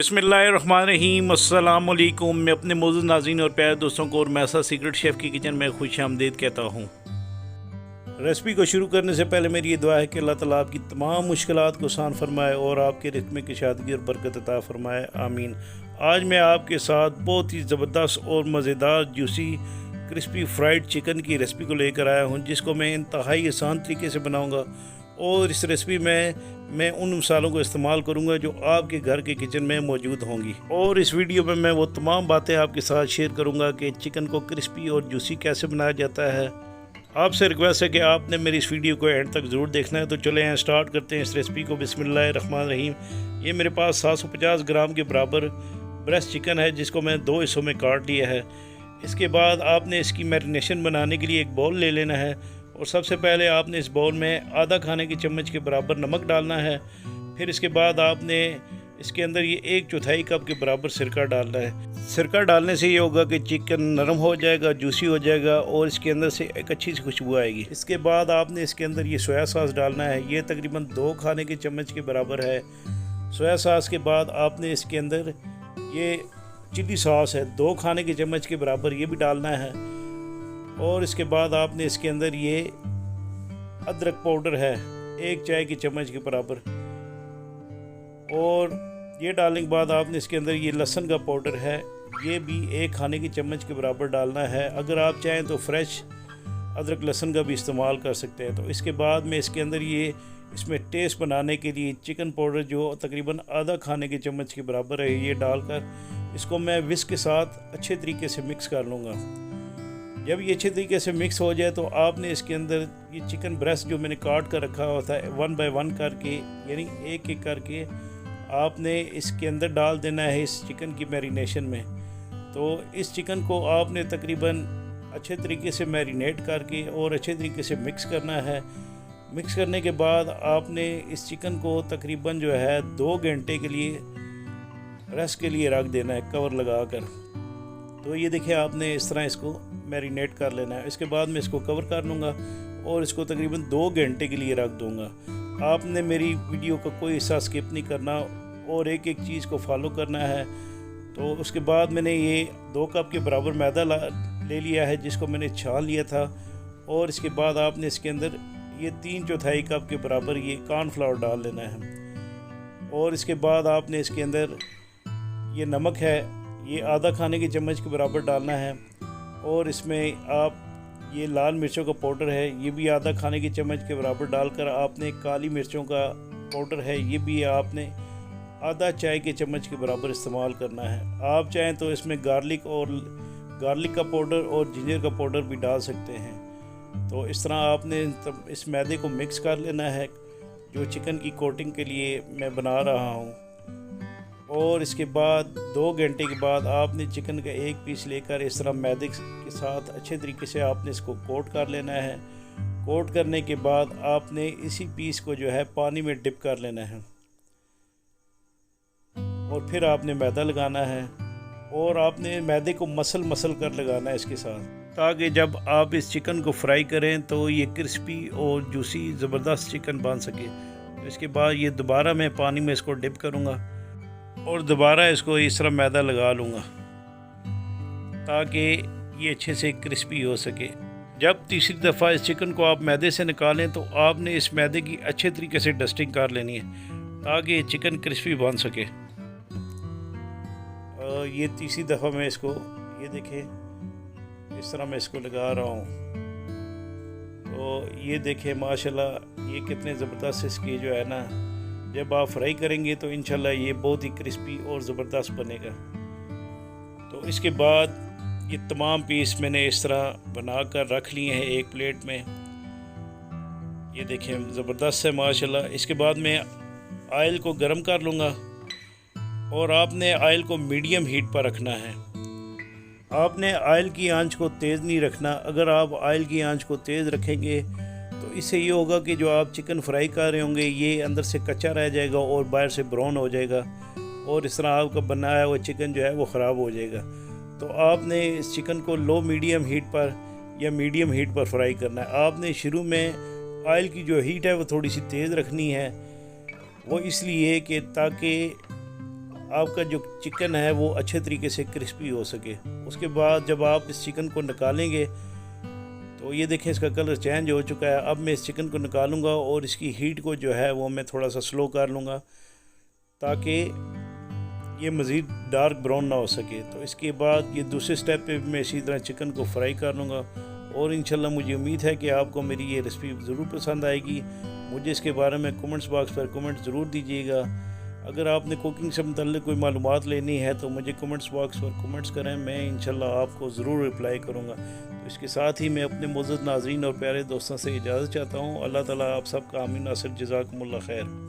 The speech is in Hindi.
बिस्मिल्लाहिर्रहमानिर्रहीम अस्सलाम वालेकुम। मैं अपने मौजूद नाज़रीन और प्यारे दोस्तों को और मैसा सीक्रेट शेफ़ की किचन में खुशामदीद कहता हूँ। रेसिपी को शुरू करने से पहले मेरी ये दुआ है कि अल्लाह ताला आपकी तमाम मुश्किलात को आसान फरमाए और आपके रिज़्क़ में कुशादगी और बरकत अता फरमाए, आमीन। आज मैं आपके साथ बहुत ही ज़बरदस्त और मज़ेदार जूसी क्रिस्पी फ्राइड चिकन की रेसिपी को लेकर आया हूँ, जिसको मैं इंतहाई आसान तरीके से बनाऊँगा। और इस रेसिपी में मैं उन मसालों को इस्तेमाल करूंगा जो आपके घर के किचन में मौजूद होंगी। और इस वीडियो में मैं वो तमाम बातें आपके साथ शेयर करूंगा कि चिकन को क्रिस्पी और जूसी कैसे बनाया जाता है। आपसे रिक्वेस्ट है कि आपने मेरी इस वीडियो को एंड तक ज़रूर देखना है। तो चले हैं स्टार्ट करते हैं इस रेसिपी को। बिस्मिल्लाहिर्रहमानिर्रहीम। ये मेरे पास 750 ग्राम के बराबर ब्रेस्ट चिकन है, जिसको मैं 2 हिस्सों में काट लिया है। इसके बाद आपने इसकी मैरिनेशन बनाने के लिए एक बाउल ले लेना है और सबसे पहले आपने इस बाउल में आधा खाने की चम्मच के बराबर नमक डालना है। फिर इसके बाद आपने इसके अंदर ये 1/4 कप के बराबर सिरका डालना है। सिरका डालने से ये होगा कि चिकन नरम हो जाएगा, जूसी हो जाएगा और इसके अंदर से एक अच्छी सी खुशबू आएगी। इसके बाद आपने इसके अंदर ये सोया सॉस डालना है। ये तकरीबन 2 खाने की चम्मच के बराबर है। सोया सॉस के बाद आपने इसके अंदर ये चिली सॉस है 2 खाने की चम्मच के बराबर, ये भी डालना है। और इसके बाद आपने इसके अंदर ये अदरक पाउडर है 1 चाय की चम्मच के बराबर, और ये डालने के बाद आपने इसके अंदर ये लहसुन का पाउडर है, ये भी 1 खाने की चम्मच के बराबर डालना है। अगर आप चाहें तो फ्रेश अदरक लहसुन का भी इस्तेमाल कर सकते हैं। तो इसके बाद में इसके अंदर ये इसमें टेस्ट बनाने के लिए चिकन पाउडर जो तकरीबन आधा खाने की चम्मच के बराबर है, ये डालकर इसको मैं विस्क के साथ अच्छे तरीके से मिक्स कर लूँगा। जब ये अच्छे तरीके से मिक्स हो जाए तो आपने इसके अंदर ये चिकन ब्रेस्ट जो मैंने काट कर रखा हुआ था 1 बाय 1 करके, यानी एक एक करके आपने इसके अंदर डाल देना है इस चिकन की मैरिनेशन में। तो इस चिकन को आपने तकरीबन अच्छे तरीके से मैरिनेट करके और अच्छे तरीके से मिक्स करना है। मिक्स करने के बाद आपने इस चिकन को तकरीबन जो है 2 घंटे के लिए रेस्ट के लिए रख देना है कवर लगा कर। तो ये देखिए आपने इस तरह इसको मैरिनेट कर लेना है। इसके बाद मैं इसको कवर कर लूँगा और इसको तकरीबन 2 घंटे के लिए रख दूँगा। आपने मेरी वीडियो का कोई हिस्सा स्किप नहीं करना और एक एक चीज़ को फॉलो करना है। तो उसके बाद मैंने ये 2 कप के बराबर मैदा ले लिया है, जिसको मैंने छान लिया था। और इसके बाद आपने इसके अंदर ये 3/4 कप के बराबर ये कॉर्नफ्लावर डाल लेना है। और इसके बाद आपने इसके अंदर ये नमक है, ये आधा खाने की चम्मच के बराबर डालना है। और इसमें आप ये लाल मिर्चों का पाउडर है, ये भी आधा खाने की चम्मच के बराबर डालकर आपने काली मिर्चों का पाउडर है, ये भी आपने आधा चाय के चम्मच के बराबर इस्तेमाल करना है। आप चाहें तो इसमें गार्लिक का पाउडर और जिंजर का पाउडर भी डाल सकते हैं। तो इस तरह आपने इस मैदे को मिक्स कर लेना है जो चिकन की कोटिंग के लिए मैं बना रहा हूँ। और इसके बाद 2 घंटे के बाद आपने चिकन का एक पीस लेकर इस तरह मैदे के साथ अच्छे तरीके से आपने इसको कोट कर लेना है। कोट करने के बाद आपने इसी पीस को जो है पानी में डिप कर लेना है और फिर आपने मैदा लगाना है और आपने मैदे को मसल कर लगाना है इसके साथ, ताकि जब आप इस चिकन को फ्राई करें तो ये क्रिस्पी और जूसी ज़बरदस्त चिकन बन सके। तो इसके बाद ये दोबारा मैं पानी में इसको डिप करूँगा और दोबारा इसको इस तरह मैदा लगा लूँगा ताकि ये अच्छे से क्रिस्पी हो सके। जब तीसरी दफ़ा इस चिकन को आप मैदे से निकालें तो आपने इस मैदे की अच्छे तरीके से डस्टिंग कर लेनी है ताकि ये चिकन क्रिस्पी बन सके। ये तीसरी दफ़ा मैं इसको, ये देखें इस तरह मैं इसको लगा रहा हूँ। तो ये देखें माशाल्लाह ये कितने ज़बरदस्त इसकी जो है ना, जब आप फ्राई करेंगे तो इंशाल्लाह ये बहुत ही क्रिस्पी और ज़बरदस्त बनेगा। तो इसके बाद ये तमाम पीस मैंने इस तरह बना कर रख लिए हैं एक प्लेट में। ये देखें ज़बरदस्त है माशाल्लाह। इसके बाद मैं ऑयल को गर्म कर लूँगा और आपने ऑयल को मीडियम हीट पर रखना है। आपने ऑयल की आंच को तेज़ नहीं रखना। अगर आप ऑयल की आंच को तेज़ रखेंगे तो इससे ये होगा कि जो आप चिकन फ्राई कर रहे होंगे ये अंदर से कच्चा रह जाएगा और बाहर से ब्राउन हो जाएगा और इस तरह आपका बनाया हुआ चिकन जो है वो ख़राब हो जाएगा। तो आपने इस चिकन को लो मीडियम हीट पर या मीडियम हीट पर फ्राई करना है। आपने शुरू में ऑयल की जो हीट है वो थोड़ी सी तेज़ रखनी है, वो इसलिए कि ताकि आपका जो चिकन है वो अच्छे तरीके से क्रिस्पी हो सके। उसके बाद जब आप इस चिकन को निकालेंगे तो ये देखें इसका कलर चेंज हो चुका है। अब मैं इस चिकन को निकालूंगा और इसकी हीट को जो है वो मैं थोड़ा सा स्लो कर लूँगा ताकि ये मज़ीद डार्क ब्राउन ना हो सके। तो इसके बाद ये दूसरे स्टेप पे भी मैं इसी तरह चिकन को फ्राई कर लूँगा और इंशाल्लाह मुझे उम्मीद है कि आपको मेरी ये रेसिपी ज़रूर पसंद आएगी। मुझे इसके बारे में कमेंट्स बॉक्स पर कमेंट ज़रूर दीजिएगा। अगर आपने कुकिंग से मुतल्लिक़ कोई मालूमात लेनी है तो मुझे कमेंट्स बॉक्स पर कमेंट्स करें, मैं इंशाल्लाह आपको ज़रूर रिप्लाई करूँगा। तो इसके साथ ही मैं अपने मोअज़्ज़ज़ नाज़रीन और प्यारे दोस्तों से इजाज़त चाहता हूँ। अल्लाह ताला आप सबका आमीन नासिर, जज़ाकुमुल्लाह खैर।